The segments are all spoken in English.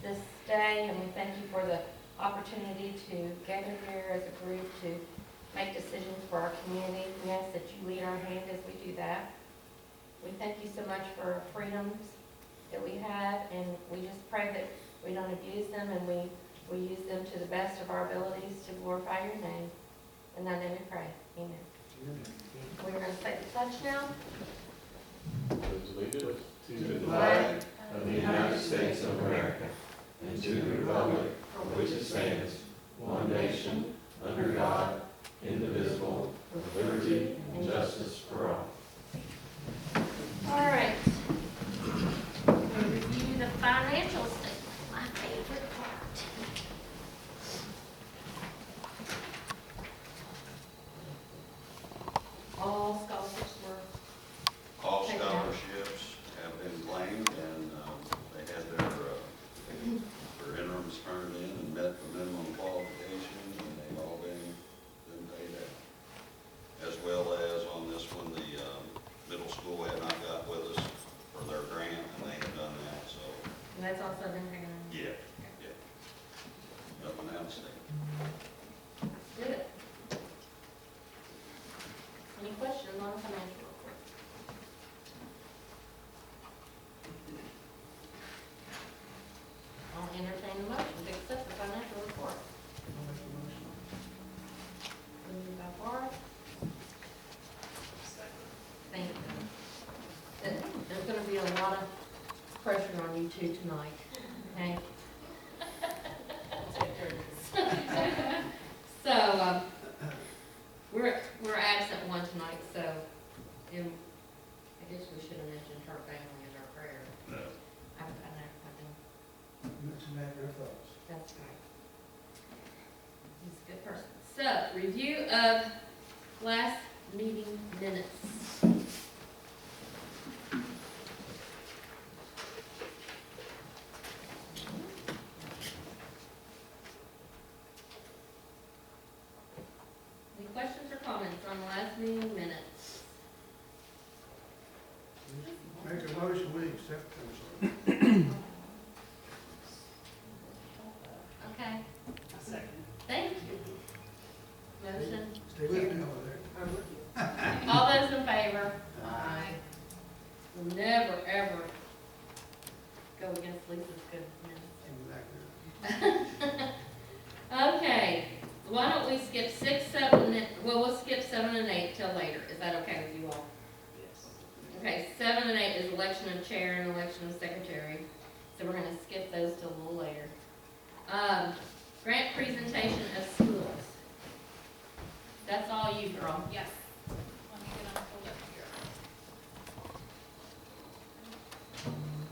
this day, and we thank you for the opportunity to gather here as a group to make decisions for our community. We ask that you lead our hand as we do that. We thank you so much for freedoms that we have, and we just pray that we don't abuse them, and we use them to the best of our abilities to glorify your name. In thy name we pray. Amen. We're going to say the pledge now. Pledge allegiance to the flag of the United States of America and to the republic for which it stands, one nation, under God, indivisible, with liberty and justice for all. All right. We'll review the financial statement, my favorite part. All scholarships were All taken out. scholarships have been claimed, and they had their interims turned in and met the minimum qualifications, and they've all been paid out. As well as on this one, the middle school had not got with us for their grant, and they have done that, so. And that's also been taken out. Yeah. Nothing outstanding. Good. Any questions on the financial report? I'll entertain the motion to accept the financial report. Moved by Barb. Thank you. There's going to be a lot of pressure on you two tonight, okay? So, we're absent one tonight, so, I guess we should have mentioned her family in our prayer. No. I think Mention that your thoughts. that's right. He's a good person. So, review of last meeting minutes. Any questions or comments on the last meeting minutes? Make a motion, we accept them. Okay, Second. thank you. Motion. Stay with me over there. All those in favor? Aye. We'll never, ever go against Lisa's good minutes. Exactly. Okay, why don't we skip 6, 7, we'll skip 7 and 8 till later. Is that okay with you all? Yes. Okay, 7 and 8 is election of chair and election of secretary. So we're gonna skip those till a little later. Grant presentation of schools. That's all you, girl. Yes. Let me get on pulled up here.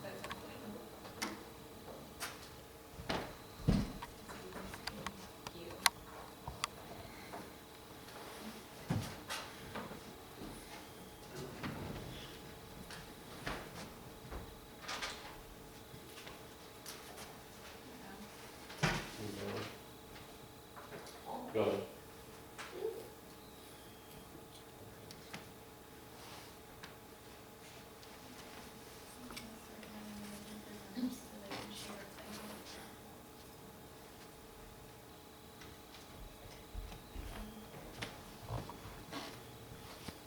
That's important. Thank you. Go ahead.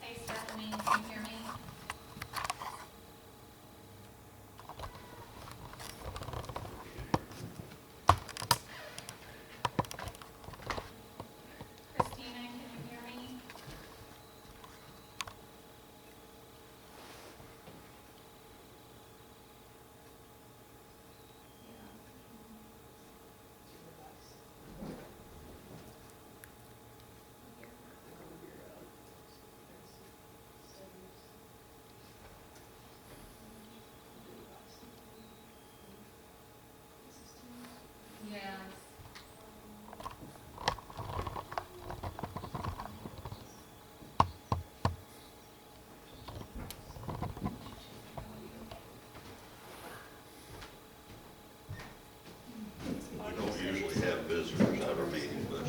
Hey Stephanie, can you hear me? Christina, can you hear me? Yes. We don't usually have visitors at our meeting, but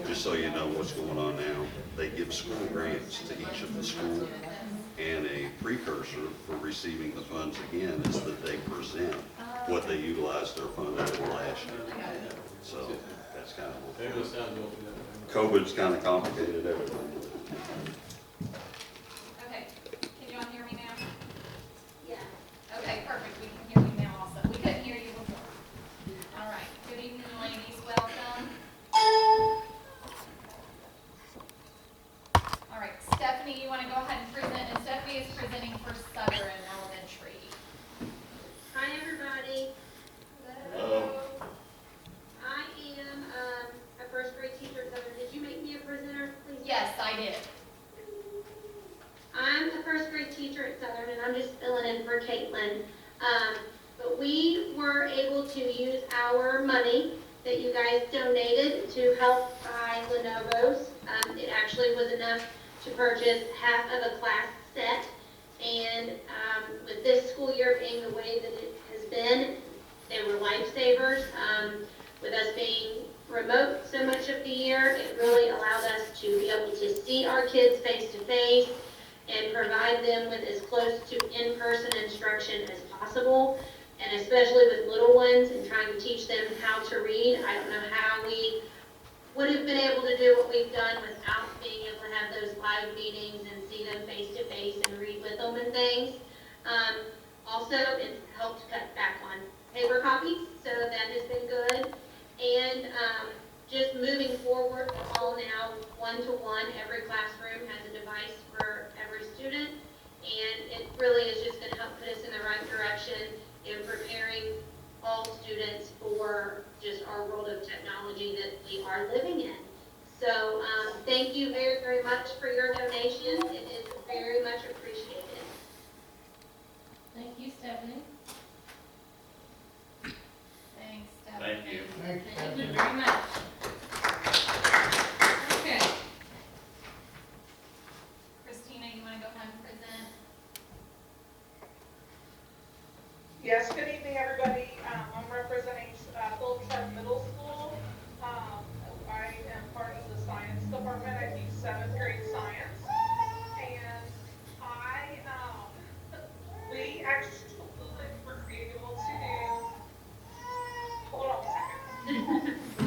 just so you know what's going on now, they give school grants to each of the schools, and a precursor for receiving the funds again is that they present what they utilize their fund as that's kind of, Maybe the sound will do that. COVID's kind of complicated everything. Okay, can you all hear me now? Yeah. Okay, perfect, we can hear you now also. We couldn't hear you before. All right, good evening, ladies, welcome. All right, Stephanie, you want to go ahead and present, and Stephanie is presenting for Southern Elementary. Hi, everybody. Hello. I am a first grade teacher at Southern. Did you make me a presenter, please? Yes, I did. I'm a first grade teacher at Southern, and I'm just filling in for Caitlin. But we were able to use our money that you guys donated to help buy Lenovo's. It actually was enough to purchase half of a class set. And with this school year being the way that it has been, they were lifesavers. With us being remote so much of the year, it really allowed us to be able to see our kids face to face and provide them with as close to in-person instruction as possible. And especially with little ones and trying to teach them how to read, I don't know how we would have been able to do what we've done without being able to have those live meetings and see them face to face and read with them and things. Also, it helped cut back on paper copies, so that has been good. And just moving forward, we're all now one-to-one. Every classroom has a device for every student, and it really is just going to help put us in the right direction in preparing all students for just our world of technology that we are living in. So thank you very, very much for your donation. It is very much appreciated. Thank you, Stephanie. Thanks, Stephanie. Thank you. Thank you very much. Okay. Christina, you want to go ahead and present? Yes, good evening, everybody. I'm representing Phillips Park Middle School. I am part of the science department. I teach 7th grade science. And we actually were able to, hold on a second.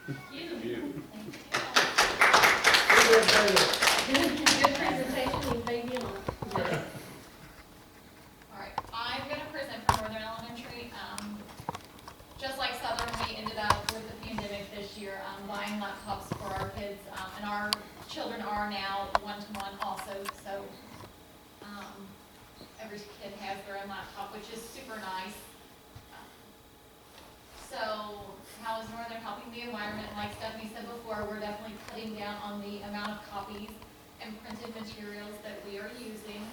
You. You. Good presentation, you made me laugh. All right, I'm gonna present for Northern Elementary. Just like Southern, we ended up with the pandemic this year, buying laptops for our kids, and our children are now one-to-one also, so, every kid has their own laptop, which is super nice. So, how is Northern helping the environment? Like Stephanie said before, we're definitely cutting down on the amount of copies and printed materials that we are using.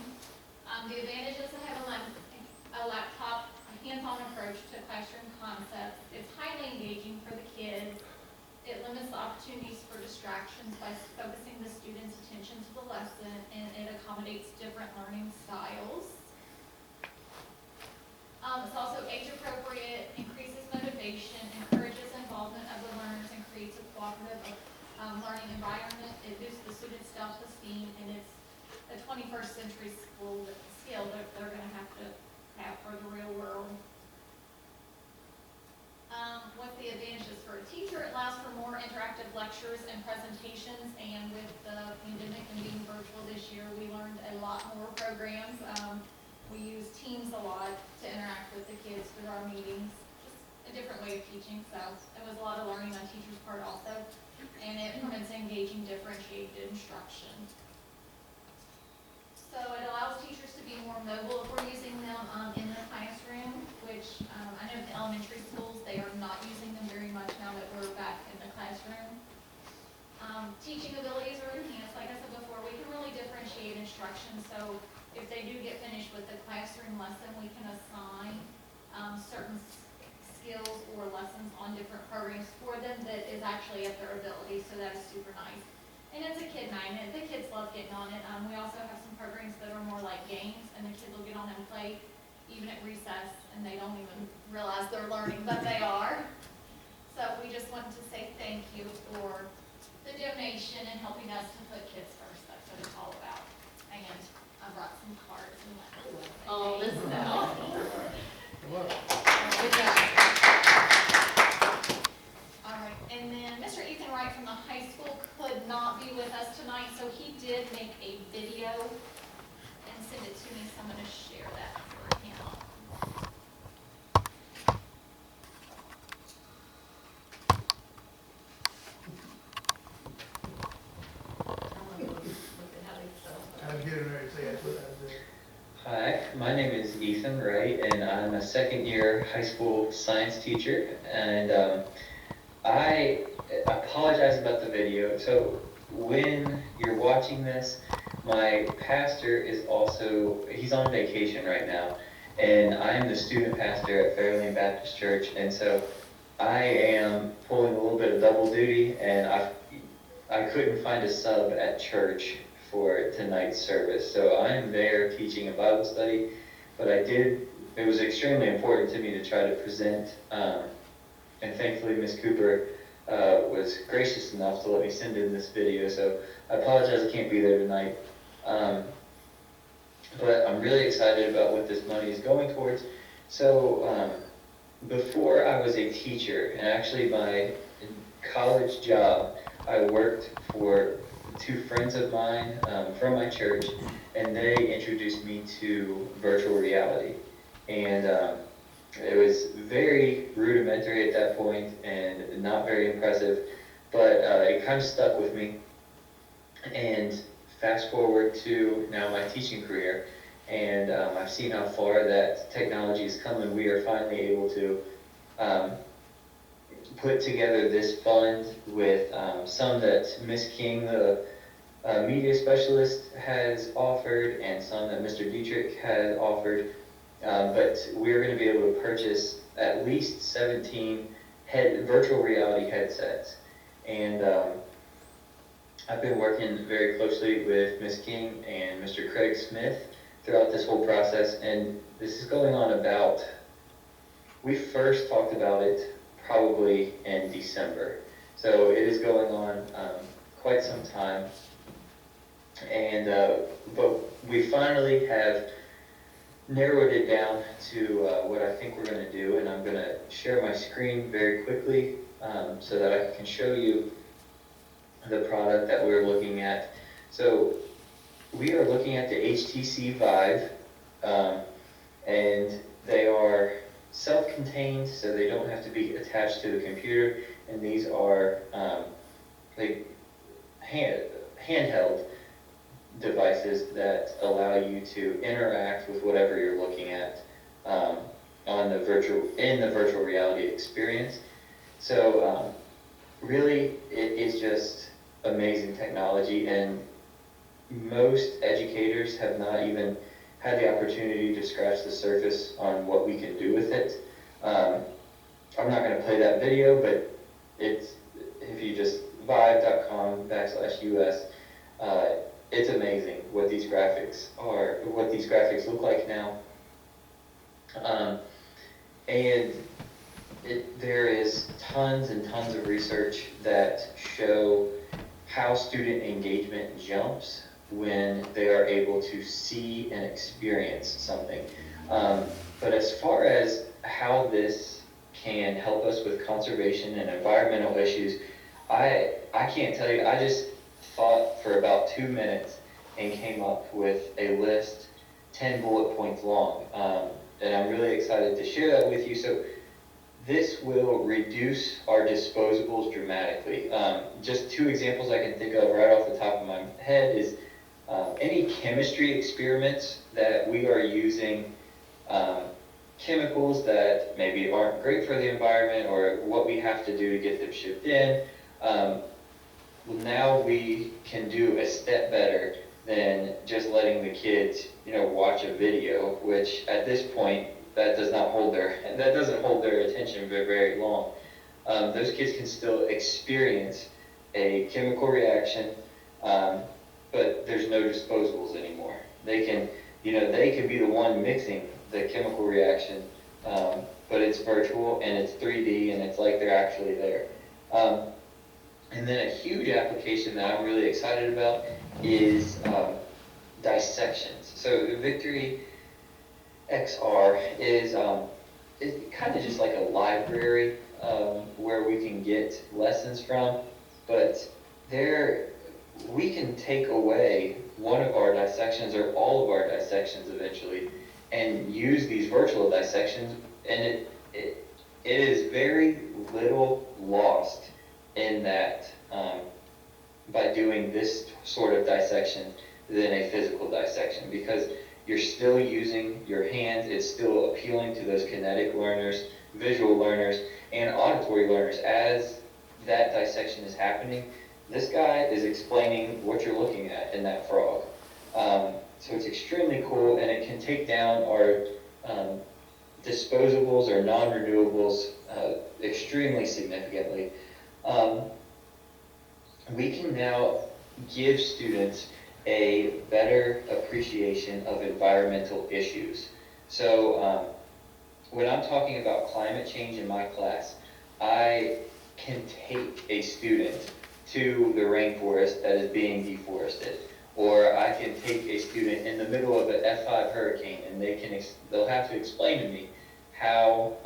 The advantages of having a laptop, a hands-on approach to classroom concepts. It's highly engaging for the kids. It limits the opportunities for distractions by focusing the student's attention to the lesson, and it accommodates different learning styles. It's also age appropriate, increases motivation, encourages involvement of the learners, and creates a cooperative learning environment. It boosts the student's self-esteem, and it's a 21st century skill that they're going to have for the real world. What the advantages for a teacher, it allows for more interactive lectures and presentations, and with the pandemic and being virtual this year, we learned a lot more programs. We use Teams a lot to interact with the kids through our meetings, just a different way of teaching, so it was a lot of learning on teachers' part also, and it permits engaging differentiated instruction. So it allows teachers to be more mobile if we're using them in the classroom, which I know the elementary schools, they are not using them very much now that we're back in the classroom. Teaching abilities are enhanced. Like I said before, we can really differentiate instruction. So if they do get finished with the classroom lesson, we can assign certain skills or lessons on different programs for them that is actually at their ability. So that is super nice. And it's a kid magnet. The kids love getting on it. We also have some programs that are more like games, and the kids will get on and play even at recess, and they don't even realize they're learning, but they are. So we just wanted to say thank you for the donation and helping us to put kids first. That's what it's all about. And I brought some cards and that. Oh, this is Good job. All right, and then Mr. Ethan Wright from the high school could not be with us tonight, so he did make a video and send it to me, so I'm going to share that for him. I was getting ready to say that's what I was doing. Hi, my name is Ethan Wright, and I'm a second-year high school science teacher, and I apologize about the video. So when you're watching this, my pastor is also, he's on vacation right now, and I am the student pastor at Fairlane Baptist Church, and so I am pulling a little bit of double duty, and I couldn't find a sub at church for tonight's service. So I'm there teaching a Bible study, but it was extremely important to me to try to present, and thankfully Ms. Cooper was gracious enough to let me send in this video, so I apologize I can't be there tonight. But I'm really excited about what this money is going towards. So before I was a teacher, and actually my college job, I worked for two friends of mine from my church, and they introduced me to virtual reality. And it was very rudimentary at that point and not very impressive, but it kind of stuck with me. And fast forward to now my teaching career, and I've seen how far that technology has come, and we are finally able to put together this fund with some that Ms. King, the media specialist, has offered, and some that Mr. Dietrich had offered. But we're going to be able to purchase at least 17 virtual reality headsets. And I've been working very closely with Ms. King and Mr. Craig Smith throughout this whole process, and this is going on about, we first talked about it probably in December. So it is going on quite some time. And but we finally have narrowed it down to what I think we're going to do, and I'm going to share my screen very quickly so that I can show you the product that we're looking at. So we are looking at the HTC Vive, and they are self-contained, so they don't have to be attached to the computer, and these are like handheld devices that allow you to interact with whatever you're looking at in the virtual reality experience. So really, it is just amazing technology, and most educators have not even had the opportunity to scratch the surface on what we can do with it. I'm not going to play that video, but it's, if you just vive.com/US, it's amazing what these graphics look like now. And there is tons and tons of research that show how student engagement jumps when they are able to see and experience something. But as far as how this can help us with conservation and environmental issues, I can't tell you. I just thought for about 2 minutes and came up with a list 10 bullet points long. And I'm really excited to share that with you. So this will reduce our disposables dramatically. Just 2 examples I can think of right off the top of my head is any chemistry experiments that we are using chemicals that maybe aren't great for the environment, or what we have to do to get them shipped in. Now we can do a step better than just letting the kids, watch a video, which at this point that doesn't hold their attention very, very long. Those kids can still experience a chemical reaction, but there's no disposables anymore. They can be the one mixing the chemical reaction, but it's virtual and it's 3D and it's like they're actually there. And then a huge application that I'm really excited about is dissections. So the Victory XR is kind of just like a library where we can get lessons from, but we can take away one of our dissections or all of our dissections eventually and use these virtual dissections, and it is very little lost in that by doing this sort of dissection than a physical dissection, because you're still using your hands. It's still appealing to those kinetic learners, visual learners, and auditory learners. As that dissection is happening, this guy is explaining what you're looking at in that frog. So it's extremely cool, and it can take down our disposables or non-renewables extremely significantly. We can now give students a better appreciation of environmental issues. So when I'm talking about climate change in my class, I can take a student to the rainforest that is being deforested, or I can take a student in the middle of an F5 hurricane, and they'll have to explain to me how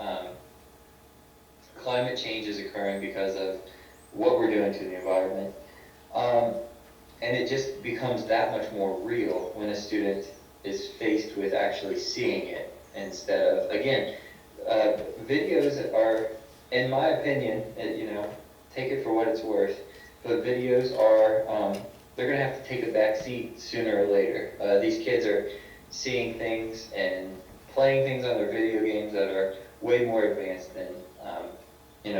climate change is occurring because of what we're doing to the environment. And it just becomes that much more real when a student is faced with actually seeing it, instead of, again, videos are, in my opinion, take it for what it's worth, but videos are, they're going to have to take a back seat sooner or later. These kids are seeing things and playing things on their video games that are way more advanced than,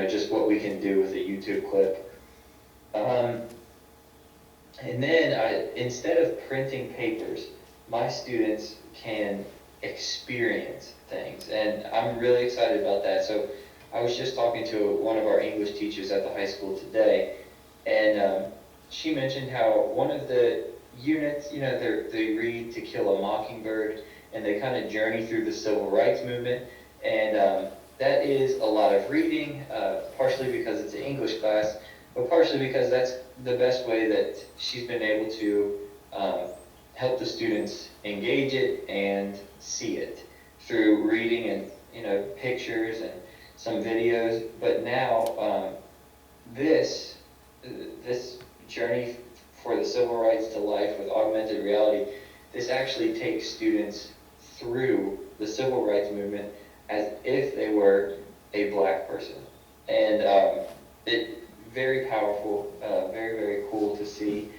just what we can do with a YouTube clip. And then instead of printing papers, my students can experience things, and I'm really excited about that. So I was just talking to one of our English teachers at the high school today, and she mentioned how one of the units, they read To Kill a Mockingbird, and they kind of journey through the civil rights movement, and that is a lot of reading, partially because it's an English class, but partially because that's the best way that she's been able to help the students engage it and see it through reading and, pictures and some videos. But now, this journey for the civil rights to life with augmented reality, this actually takes students through the civil rights movement as if they were a black person. And it very powerful, very, very cool to see.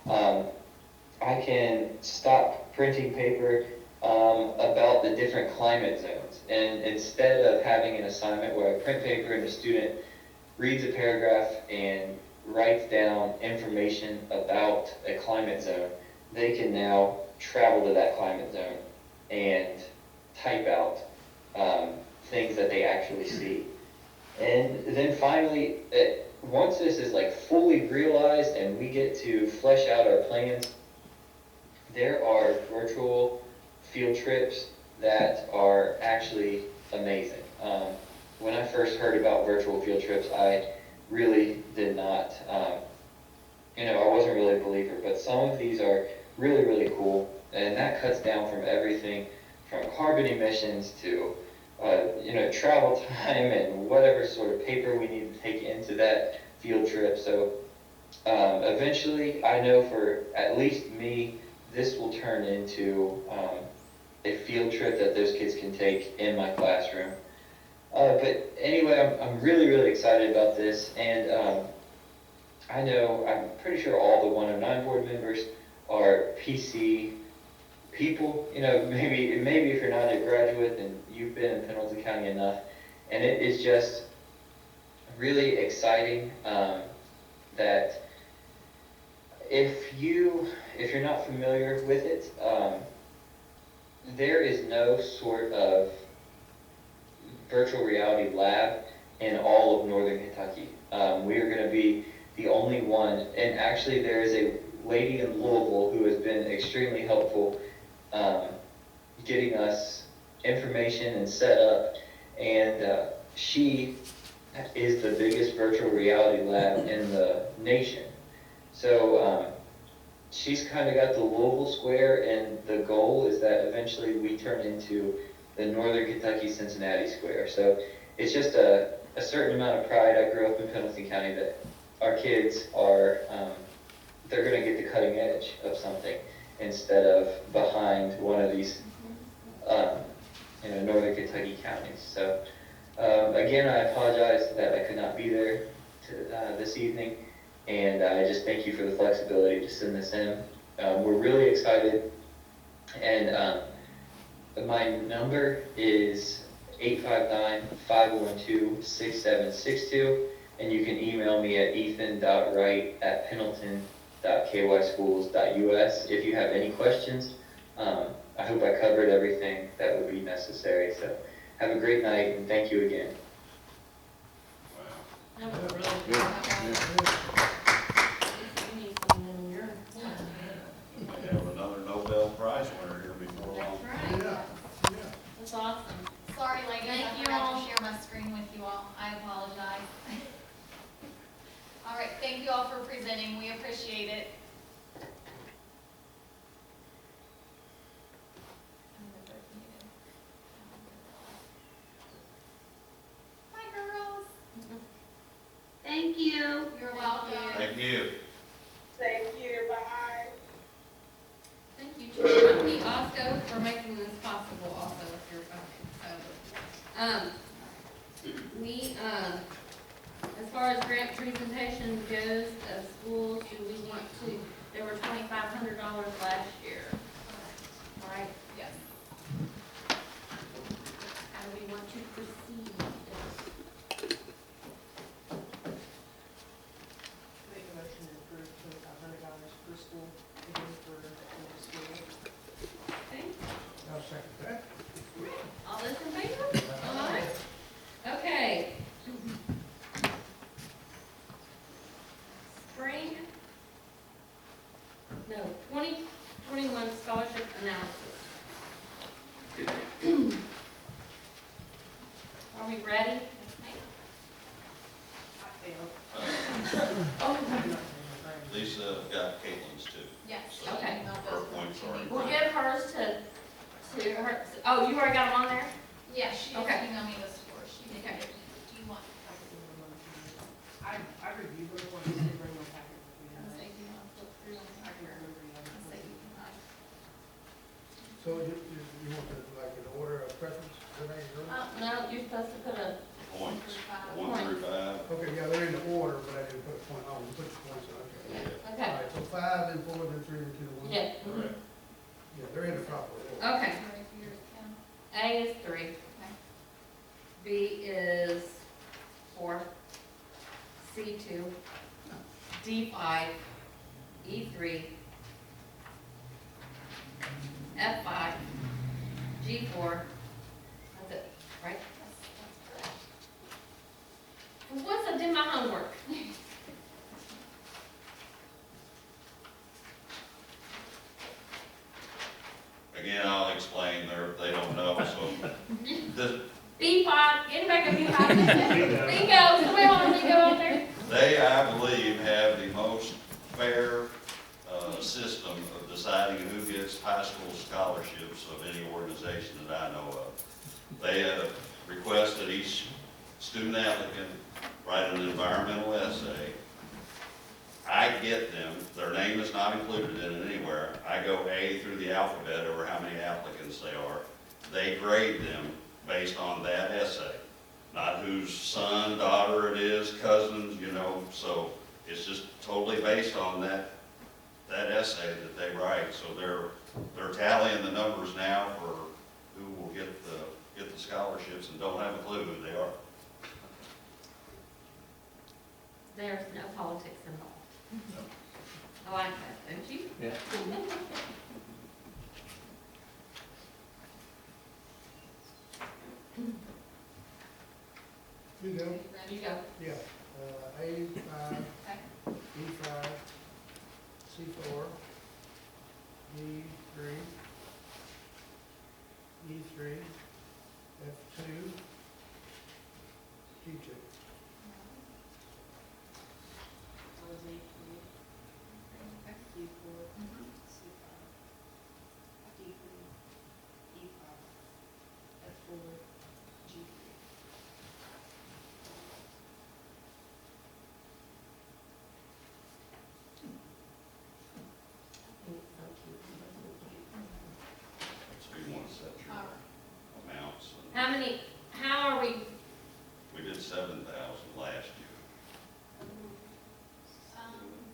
I can stop printing paper about the different climate zones. And instead of having an assignment where I print paper and the student reads a paragraph and writes down information about a climate zone, they can now travel to that climate zone and type out things that they actually see. And then finally, once this is like fully realized and we get to flesh out our plans, there are virtual field trips that are actually amazing. When I first heard about virtual field trips, I really did not, I wasn't really a believer, but some of these are really, really cool, and that cuts down from everything from carbon emissions to, travel time and whatever sort of paper we need to take into that field trip. So eventually, I know for at least me, this will turn into a field trip that those kids can take in my classroom. But anyway, I'm really, really excited about this, and I'm pretty sure all the 109 board members are PC people. Maybe if you're not a graduate and you've been in Pendleton County enough, and it is just really exciting that if you're not familiar with it, there is no sort of virtual reality lab in all of Northern Kentucky. We are going to be the only one, and actually there is a lady in Louisville who has been extremely helpful getting us information and set up, and she is the biggest virtual reality lab in the nation. So she's kind of got the Louisville square, and the goal is that eventually we turn into the Northern Kentucky Cincinnati square. So it's just a certain amount of pride. I grew up in Pendleton County that our kids are, they're going to get the cutting edge of something instead of behind one of these, Northern Kentucky counties. So again, I apologize that I could not be there this evening, and I just thank you for the flexibility to send this in. We're really excited, and my number is 859-512-6762, and you can email me at ethan.wright@pendleton.kyschools.us if you have any questions. I hope I covered everything that would be necessary. So have a great night, and thank you again. That was really Yeah, good. You need some in your. We have another Nobel Prize winner here before long. That's right. Yeah, yeah. That's awesome. Sorry, ladies, Thank I you forgot all. to share my screen with you all. I apologize. All right, thank you all for presenting. We appreciate it. Bye, girls. Thank you. You're welcome. Thank you. Thank you, bye. Thank you, Trustee Osco, for making this possible also with your phone. We, as far as grant presentation goes of schools, do we want to, there were $2,500 last year, right? Yes. How do we want to proceed? Make a motion to approve $2,500 per school, again for the next school year. Okay, I'll second that. all those in favor? Aye. Okay. Spring, no, 2021 scholarship analysis. Are we ready? I failed. Oh, Lisa got Caitlin's too. Yes. Okay. Emailed Her those points to are me. to her, oh, you already got them on there? Yeah, she just Okay. emailed me the score, she didn't Okay. give me, do you want, I reviewed those ones, I didn't bring my packet with me. I was like, do you want to flip through them? I can remember the I was other like, ones. you can, So you want to, like, in order of preference, is that how you do it? No, you're supposed to put a, Points, One 1 through 5. Okay, yeah, they're in the order, but I didn't put a point, oh, you put the points on, okay. All okay, right, so 5, then 4, then 3, then 2, then 1. yeah, Correct. Yeah, they're in the proper order. okay. sorry for yours, Kim. A is 3. Okay. B is 4. C 2. D 5. E 3. F 5. G 4. That's it, right? That's correct. Once I did my homework. Again, I'll explain, they don't know, so. The- B5, anybody got B5? Bingo, somebody want to bingo out there? They, I believe, have the most fair system of deciding who gets high school scholarships of any organization that I know of. They request that each student applicant write an environmental essay. I get them, their name is not included in it anywhere. I go A through the alphabet over how many applicants they are. They grade them based on that essay, not whose son, daughter it is, cousins, you know, so it's just totally based on that essay that they write. So they're tallying the numbers now for who will get the scholarships and don't have a clue who they are. There's no politics involved. I like that, don't you? Yeah. You go, You go. yeah, A5, Okay. B5, C4, D3, E3, F2, G2. Was A three, Okay. D four, Mhm. C five, D three, E five, F four, G three. So you want to set your All right. amounts. And How are we, we did 7,000 last year.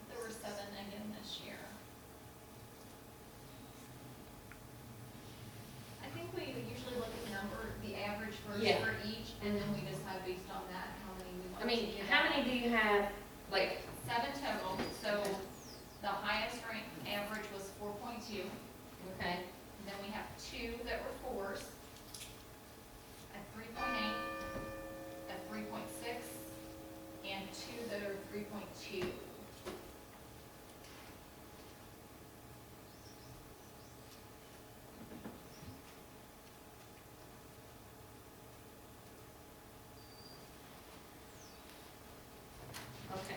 There were 7 again this year. I think we usually look at the number, the average first Yeah. for each, and then we decide based on that how many we want I to mean, give how out. many do you have, like, 7 total, so the highest rank average was 4.2. okay, And then we have 2 that were 4s, a 3.8, a 3.6, and 2 that are 3.2. okay.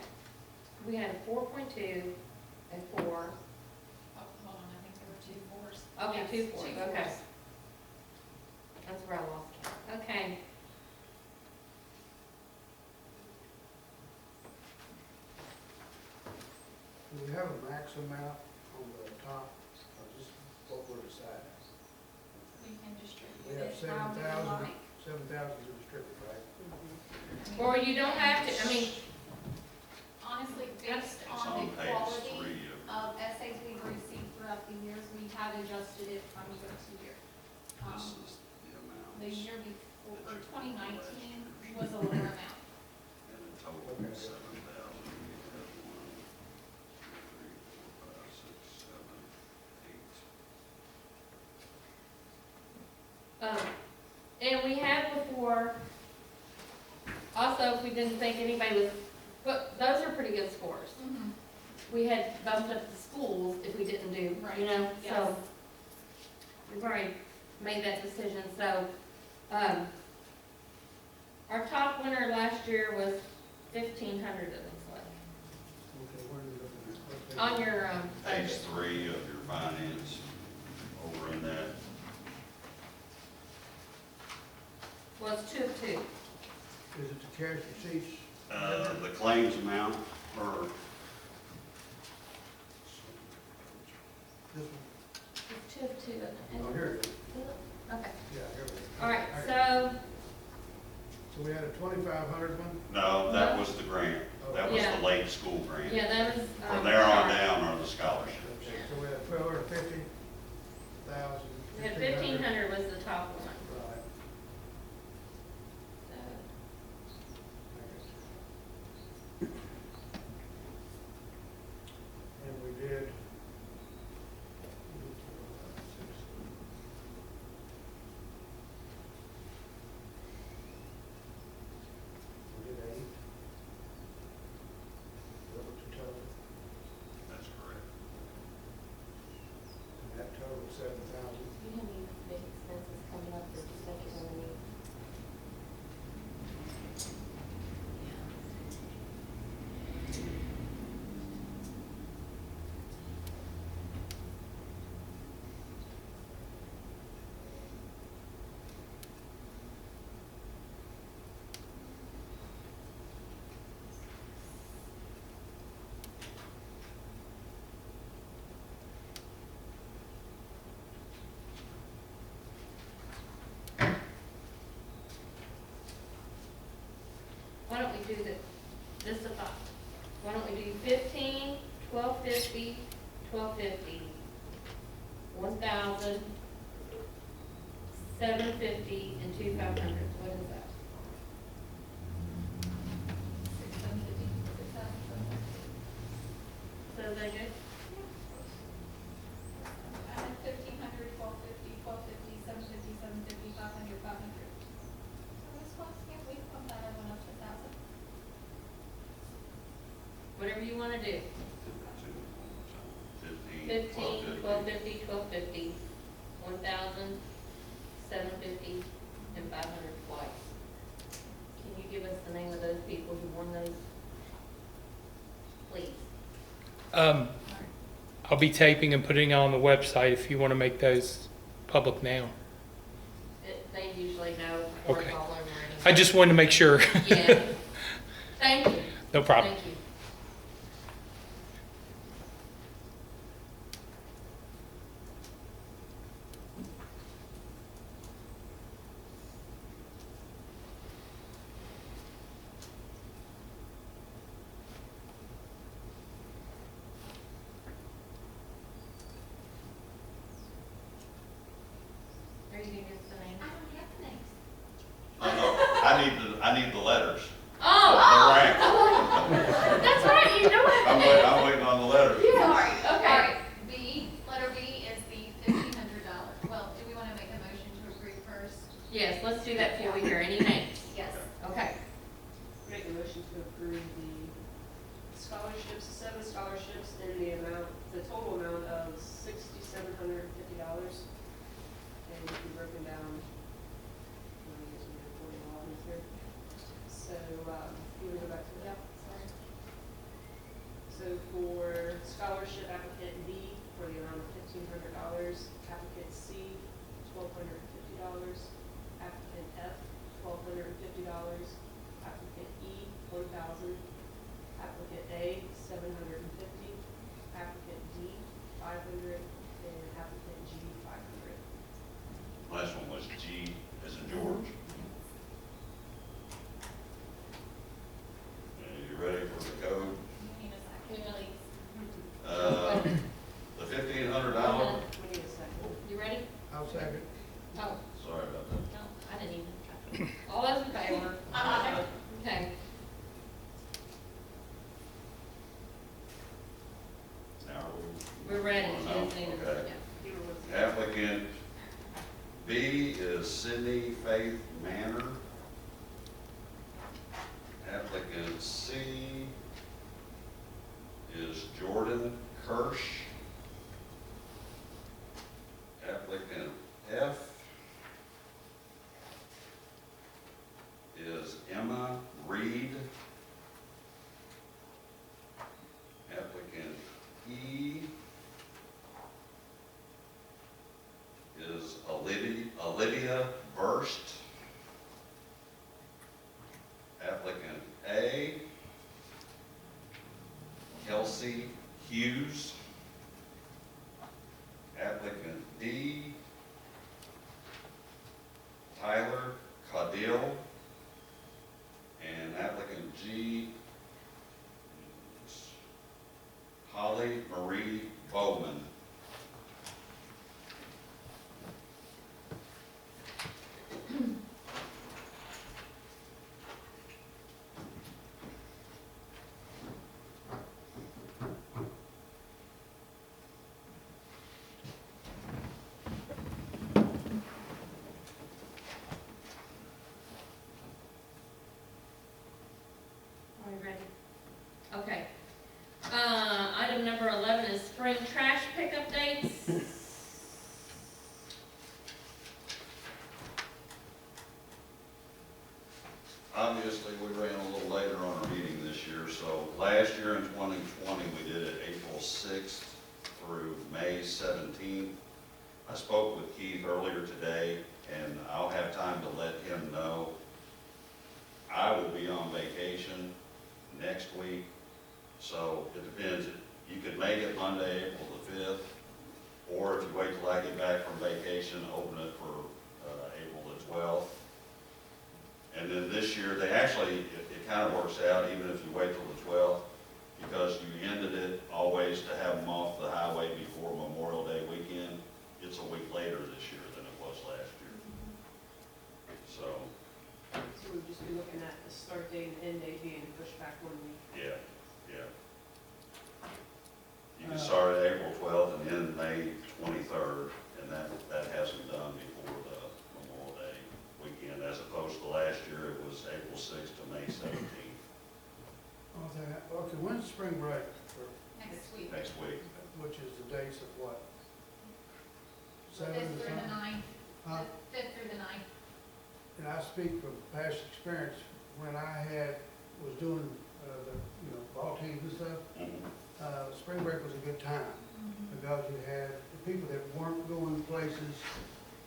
We had a 4.2 and 4. Oh, hold on, I think there were 2 4s. Okay, Yes, 2 4s, 2 okay. 4s. That's where I lost count. Okay. Do we have a max amount on the top, or just what we're deciding? We can distribute We have it how we 7,000, like. 7,000 to distribute, right? Or you don't have to, I mean, Honestly, based It's on on the page quality 3 of essays we've received throughout the years, we have adjusted it from year to year. This is the amount. The year before, or 2019 was a lower amount. And in total, Okay. 7,000. We have 1, 2, 3, 4, 5, 6, 7, 8. and we had before, also, if we didn't think anybody was, but those are pretty good scores. We had bumped up the schools if we didn't do, Right, you know, yes. so. We've already made that decision, so, our top winner last year was 1,500, it looks like, Okay, where are you looking at? Okay. on your, Page budget. 3 of your finance, over in that Well, it's 2 of 2. Is it the cash receipts? The claims amount, or, This one? It's 2 of 2, isn't it? Oh, here it is. Okay. Yeah, here it is. All right, I got it. so, So we had a 2,500 one? no, that was the grant. That was Yeah. the late school grant. yeah, that was. From there on down are the scholarships. Okay, so we had 1,250,000. We had 1,500 was the top one. Right. So, And we did. We did 8. That was the total, That's correct. and that totaled 7,000. you have any big expenses coming up that you think you're gonna need? Why don't we do this is a thought. Why don't we do 15, 1,250, 1,250, 1,000, 750, and 2,500. What is that? 650, 6,000. So is that good? 1,500, 1,250, 1,250, 750, 750, 500, 500. So this one, yeah, we pump that other one up to 1,000. Whatever you want to do. 15, 1,250, 1,250, 1,000, 750, and 500 twice. Can you give us the name of those people who won those? Please. I'll be taping and putting it on the website if you want to make those public now. They usually know. Or Okay. it's all over anyway. I just wanted to make sure. Yeah. Thank you. No problem. Thank you. Are you gonna give us the name? I don't have the names. I need the letters. Oh! The rank. That's right, you know what? I'm waiting on the letters. Sorry, Okay. All right, B, letter B is the $1,500. Well, do we want to make a motion to approve first? Yes, let's do that before we hear any names. Yes. Okay. Make a motion to approve the scholarships, 7 scholarships in the total amount of $6,750. And it can be broken down, I guess we have 40 lines here. So, you want to go back to that? Sorry. So for scholarship applicant B, for the amount of $1,500, applicant C, $1,250, applicant F, $1,250, applicant E, $1,000, applicant A, $750, applicant D, $500, and applicant G, $500. Last one was G as in George. You ready for the code? We need a second, please. The $1,500, We need a second. You ready? I'll second. Oh, sorry about that. no, I didn't even. All those in favor? Okay. Now, We're ready. No, Just need to- okay. yeah. You were with- applicant B is Sydney Faith Kelsey Hughes. Applicant D, Tyler Caudill. And applicant G, Holly Marie Bowman. Are you ready? Okay. Item number 11 is spring trash pickup dates. Obviously, we ran a little later on our meeting this year, so last year in 2020, we did it April 6th through May 17th. I spoke with Keith earlier today, and I'll have time to let him know. I will be on vacation next week, so it depends. You could make it Monday, April the 5th, or if you wait till I get back from vacation, open it for April the 12th. And then this year, they actually, it kind of works out even if you wait till the 12th, because you ended it always to have them off the highway before Memorial Day weekend. It's a week later this year than it was last year. So, So we'd just be looking at the start date and end date being pushed back 1 week. yeah. You can start at April 12th and end May 23rd, and that hasn't done before the Memorial Day weekend, as opposed to last year, it was April 6th to May 17th, Okay, when's spring break, Next week. next week. which is the dates of what? Fifth 7 through the 9th. Huh? Fifth through the 9th. And I speak from past experience, when I was doing, ball teams and stuff, spring break was a good time, because you had the people that weren't going places,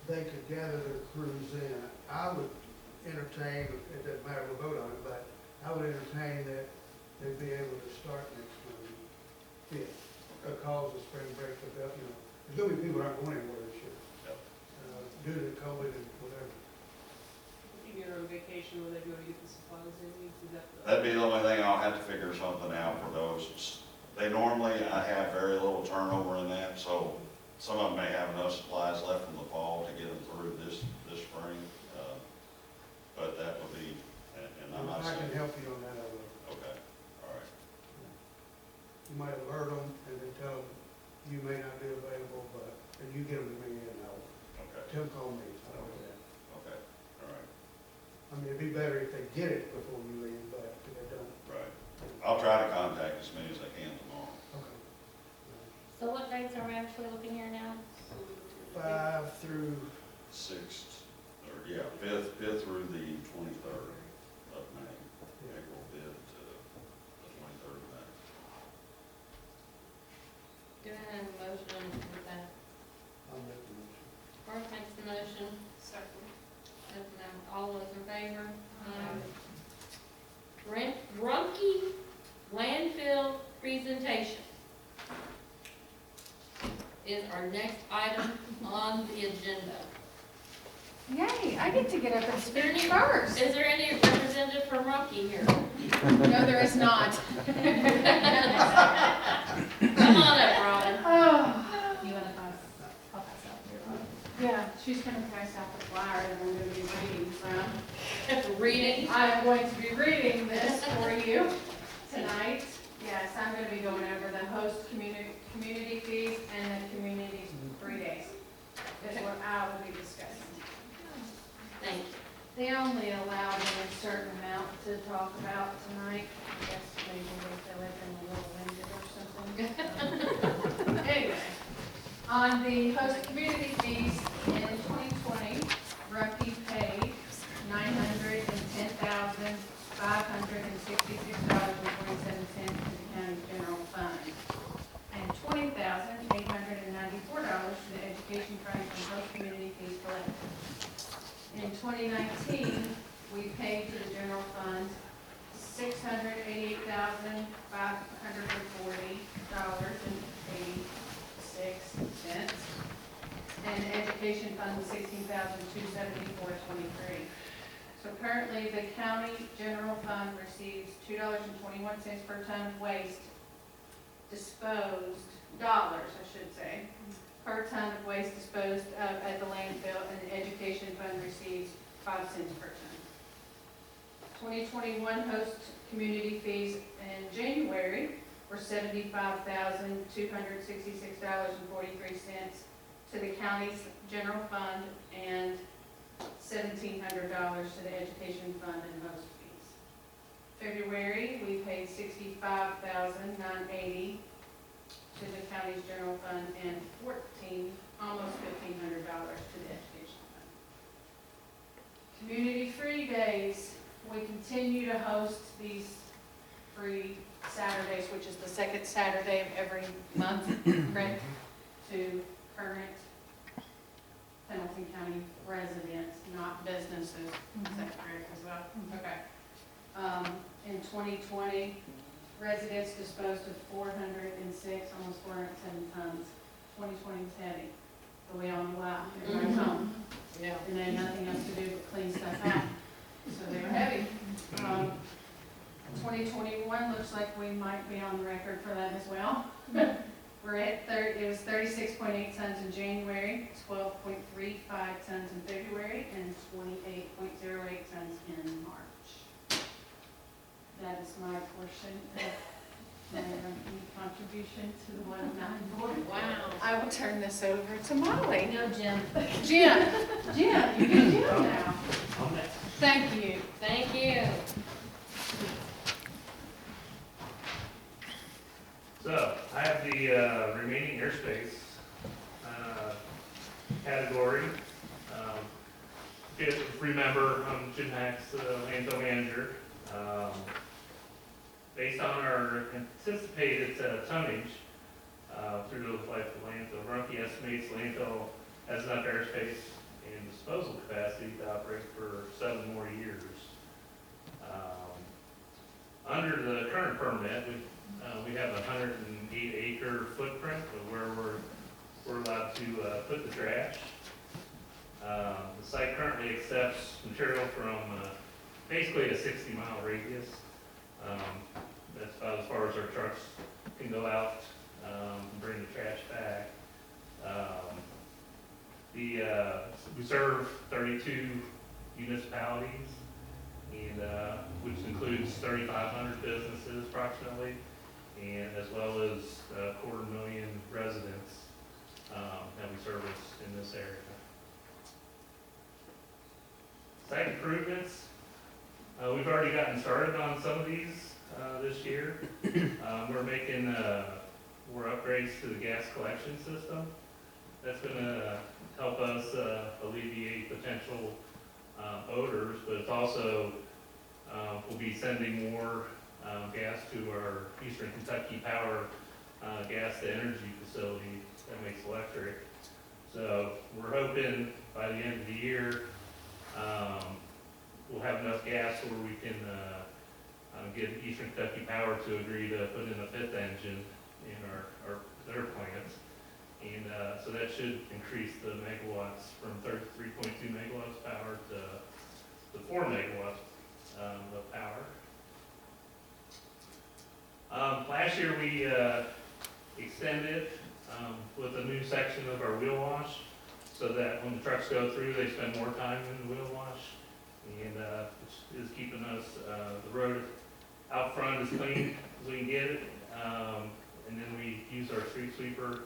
they could gather their crews in. I would entertain, it doesn't matter, we'll vote on it, but I would entertain that they'd be able to start next Monday, 5th, because of spring break, there's gonna be people that aren't going anywhere this year. Yep. Due to COVID and whatever. If you're on vacation, when they go to get the supplies in, is that the? That'd be the only thing. I'll have to figure something out for those. They normally, I have very little turnover in that, so some of them may have enough supplies left from the fall to get them through this spring. But that would be, and I'm not I can saying, help you on that, I will. okay, all right. You might alert them and then tell them you may not be available, and you get them to me and Okay, Tim call me, I don't know that. okay, all right, I mean, it'd be better if they get it before you leave, but if they don't. right. I'll try to contact as many as I can tomorrow. Okay. So what dates are we actually looking here now? 5 through, 6th, or yeah, 5th through the 23rd of May, April 5th to the 23rd of May. Do I have a motion with that? I'll make the motion. First makes the motion, Second. all those in favor? Rumpke landfill presentation is our next item on the agenda. Yay, I get to get up and Is there speak any, first. is there any representative from Rumpke here? No, there is not. Come on up, Robin. Oh. You want to pass? I'll pass out here, Robin. Yeah, she's going to pass out the flyer that I'm going to be reading from. Reading. I'm going to be reading this for you tonight. Yes, I'm going to be going over the host community fees and the community 3 days. Is what I will be discussing. Thank you. They only allowed me a certain amount to talk about tonight. I guess maybe they feel like I'm a little winded or something. Anyway, on the host community fees in 2020, Rumpke paid $910,566.47 to the county general fund, and $20,894 to the education fund from host community fees collected. In 2019, we paid to the general fund $688,540 and the education fund was $16,274.23. So currently, the county general fund receives $2.21 per ton of waste disposed, dollars, I should say, per ton of waste disposed of at the landfill, and the education fund receives 5 cents per ton. 2021 host community fees in January were $75,266.43 to the county's general fund and $1,700 to the education fund and host fees. February, we paid $65,980 to the county's general fund and almost $1,500 to the education fund. Community free days, we continue to host these free Saturdays, which is the second Saturday of every month, correct, to current Pendleton County residents, not businesses. Is that correct as well? Okay. In 2020, residents disposed of 406, almost 407 tons. 2020 was heavy, but we all know why. Everybody's home. Yeah. And they had nothing else to do but clean stuff out. So they were heavy. 2021 looks like we might be on the record for that as well. We're at it was 36.8 tons in January, 12.35 tons in February, and 28.08 tons in March. That is my portion of my contribution to the 109 board. Wow. I will turn this over to Molly. No, Jim. Jim, you get Jim now. I'm next. Thank you. Thank you. So, I have the remaining airspace category. If you remember, I'm Jim Hacks, landfill manager. Based on our anticipated tonnage through the life of the landfill, Rumpke estimates landfill has enough airspace and disposal capacity to operate for 7 more years. Under the current permit, we have a 108-acre footprint of where we're allowed to put the trash. The site currently accepts material from basically a 60-mile radius. That's about as far as our trucks can go out and bring the trash back. We serve 32 municipalities, and which includes 3,500 businesses approximately, and as well as 250,000 residents that we service in this area. Site improvements, we've already gotten started on some of these this year. We're making more upgrades to the gas collection system. That's going to help us alleviate potential odors, but it's also we'll be sending more gas to our Eastern Kentucky Power gas to energy facility that makes electric. So we're hoping by the end of the year we'll have enough gas where we can get Eastern Kentucky Power to agree to put in a 5th engine in their plants. And so that should increase the megawatts from 3.2 megawatts power to 4 megawatts of power. Last year we extended with a new section of our wheel wash so that when the trucks go through, they spend more time in the wheel wash, and which is keeping us, the road out front as clean as we can get it. And then we use our street sweeper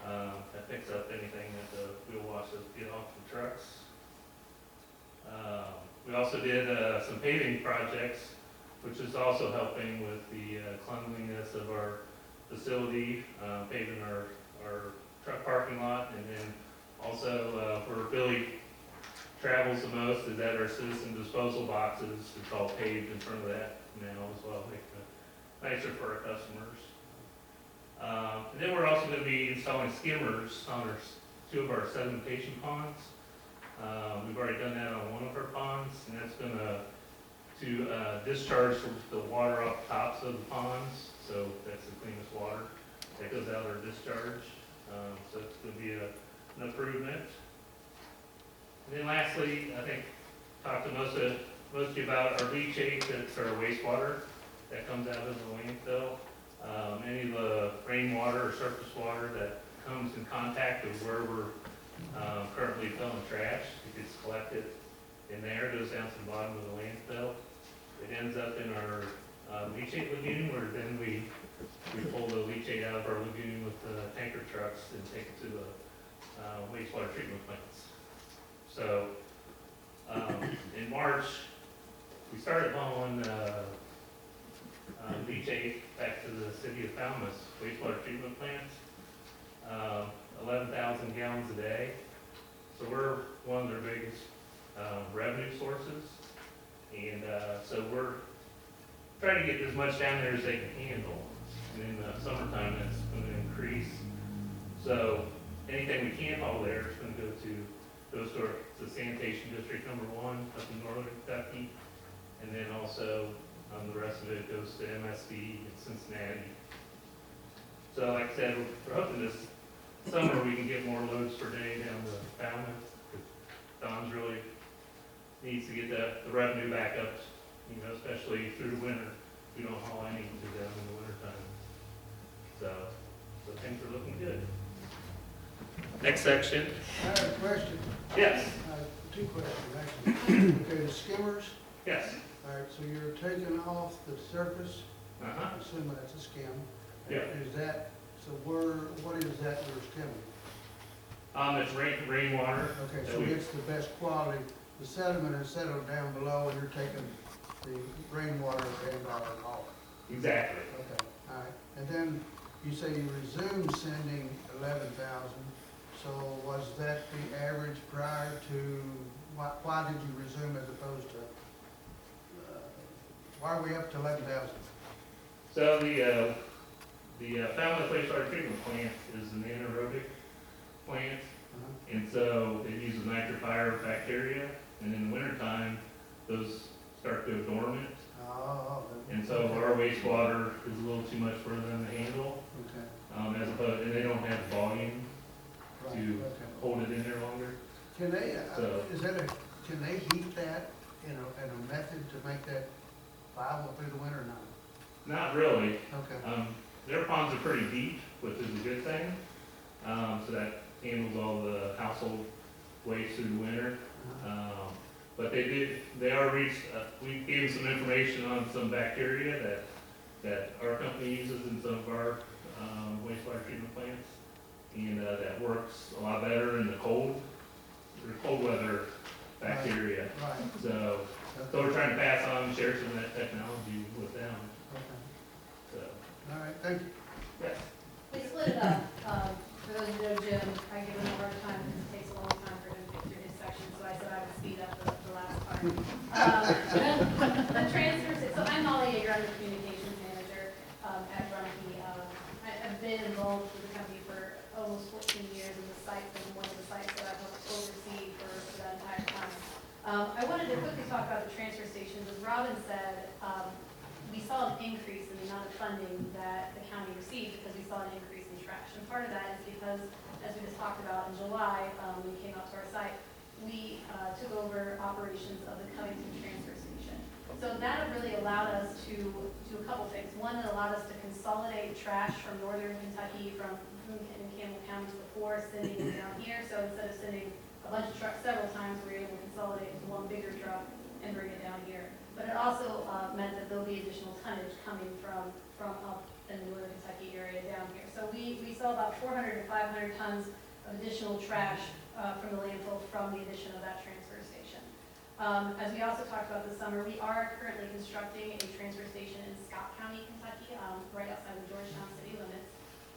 that picks up anything that the wheel washes get off the trucks. We also did some paving projects, which is also helping with the cleanliness of our facility, paving our truck parking lot, and then also where Billy travels the most is at our citizen disposal boxes. It's all paved in front of that now as well, making it nicer for our customers. And then we're also going to be installing skimmers on 2 of our sedimentation ponds. We've already done that on one of our ponds, and that's going to discharge the water off the tops of the ponds. So that's the cleanest water that goes out our discharge. So it's going to be a an improvement. And then lastly, I think, talked to most of you about our leachate, that's our wastewater that comes out of the landfill. Any of the rainwater or surface water that comes in contact with where we're currently filling trash, it gets collected in there, goes down to the bottom of the landfill. It ends up in our leachate lagoon, where then we pull the leachate out of our lagoon with the tanker trucks and take it to the wastewater treatment plants. So in March, we started hauling leachate back to the city of Falmouth wastewater treatment plant, 11,000 gallons a day. So we're one of their biggest revenue sources, and so we're trying to get as much down there as they can handle. And in the summertime, that's going to increase. So anything we can't haul there is going to goes to the sanitation district number 1 up in northern Kentucky, and then also the rest of it goes to MSD in Cincinnati. So like I said, we're hoping this summer we can get more loads per day down to Falmouth. Don's really needs to get the revenue back up, you know, especially through the winter. We don't haul any to them in the wintertime. So things are looking good. Next section. I have a question. Yes. 2 questions, actually. Okay, the skimmers, Yes. all right, so you're taking off the surface, Uh-huh. I assume that's a skim. Yeah. Is that, so what is that you're skimming? It's rainwater. Okay, that so we- it's the best quality, the sediment is settled down below, and you're taking the rainwater and all. Exactly. Okay, all right, and then you say you resumed sending 11,000, so was that the average prior to, why did you resume as opposed to, why are we up to 11,000? So the Falmouth wastewater treatment plant is an anaerobic plant, and so it uses nitrifier bacteria, and in the wintertime, those start to go dormant. Oh. And so our wastewater is a little too much for them to handle, Okay. as opposed, and they don't have volume Right, to okay. hold it in there longer. Can they, So- can they heat that in a method to make that viable through the winter or not? Not really. Okay. Their ponds are pretty deep, which is a good thing. So that handles all the household waste through the winter. But they are we gave them some information on some bacteria that our company uses in some of our wastewater treatment plants. And that works a lot better in the cold weather bacteria. Right. So we're trying to pass on, share some of that technology with them. Okay. So, All right, thank you. yes. We split it up. For those who know Jim, I give him a hard time because it takes a long time for him to get through his section, so I said I would speed up the last part. The transfers, so I'm Molly Yeager, I'm the communications manager at Rumpke. I've been involved with the company for almost 14 years, and the site's been one of the sites that I've helped oversee for that entire time. I wanted to quickly talk about the transfer stations. As Robin said, we saw an increase in the amount of funding that the county received because we saw an increase in trash. And part of that is because, as we just talked about in July, when we came out to our site, we took over operations of the Covington transfer station. So that really allowed us to do a couple things. One, it allowed us to consolidate trash from northern Kentucky, from Boone and Campbell counties before sending it down here. So instead of sending a bunch of trucks several times, we were able to consolidate into one bigger truck and bring it down here. But it also meant that there'll be additional tonnage coming from up in the northern Kentucky area down here. So we saw about 400 to 500 tons of additional trash from the landfill from the addition of that transfer station. As we also talked about this summer, we are currently constructing a transfer station in Scott County, Kentucky, right outside the Georgetown city limits.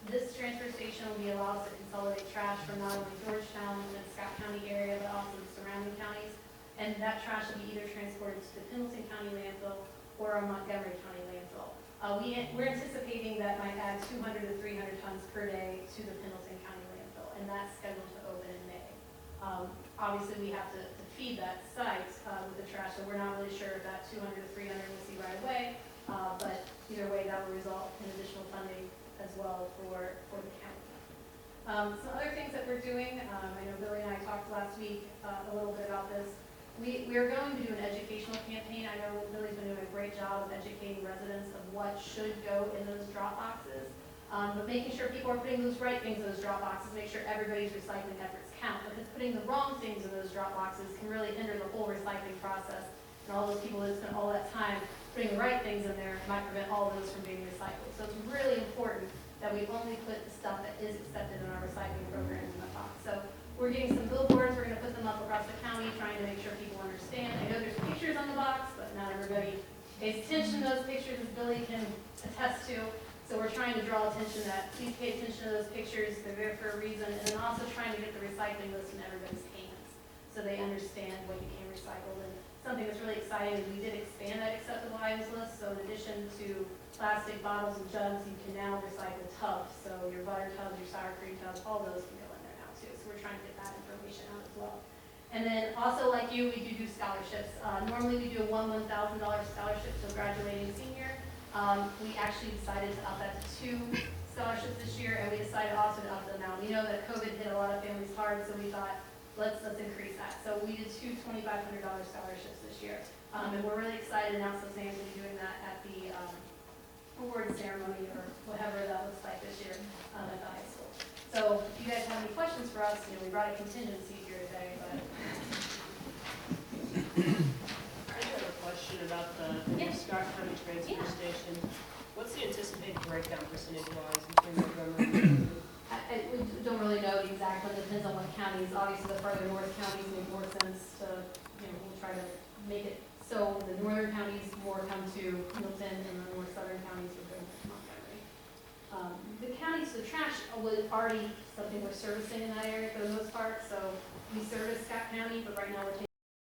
This transfer station will allow us to consolidate trash from not only Georgetown and the Scott County area, but also the surrounding counties. And that trash will be either transported to the Pendleton County landfill or our Montgomery County landfill. We're anticipating that might add 200 to 300 tons per day to the Pendleton County landfill, and that's scheduled to open in May. Obviously, we have to feed that site with the trash, so we're not really sure if that 200 to 300 we'll see right away, but either way, that will result in additional funding as well for the county. Some other things that we're doing, I know Billy and I talked last week a little bit about this. We are going to do an educational campaign. I know Billy's been doing a great job of educating residents of what should go in those drop boxes. But making sure people are putting those right things in those drop boxes, make sure everybody's recycling efforts count. Because putting the wrong things in those drop boxes can really hinder the whole recycling process. And all those people that spend all that time putting the right things in there might prevent all of those from being recycled. So it's really important that we only put the stuff that is accepted in our recycling program in the box. So we're getting some billboards, we're gonna put them up across the county, trying to make sure people understand. I know there's pictures on the box, but not everybody pays attention to those pictures, as Billy can attest to. So we're trying to draw attention that, please pay attention to those pictures, they're there for a reason, and then also trying to get the recycling list in everybody's hands, so they understand what you can recycle. And something that's really exciting is we did expand that acceptable items list, so in addition to plastic bottles and jugs, you can now recycle tubs, so your butter tubs, your sour cream tubs, all those can go in there now too, so we're trying to get that information out as well. And then also, like you, we do scholarships. Normally we do a $1,000 scholarship to a graduating senior. We actually decided to up that to 2 scholarships this year, and we decided also to up the amount. We know that COVID hit a lot of families hard, so we thought, let's increase that. So we did 2 $2,500 scholarships this year. And we're really excited to announce those names and be doing that at the award ceremony or whatever that looks like this year at the high school. So if you guys have any questions for us, we brought a contingency here today, but. I do have a question about the new Scott County Transfer Station. What's the anticipated breakdown percentage-wise between Montgomery? We don't really know the exact one, it depends on what counties. Obviously, the further north counties make more sense to, we'll try to make it so the northern counties more come to Milton and the more southern counties would go to Montgomery. The counties, the trash was already something we're servicing in that area for the most part, so we service Scott County, but right now we're taking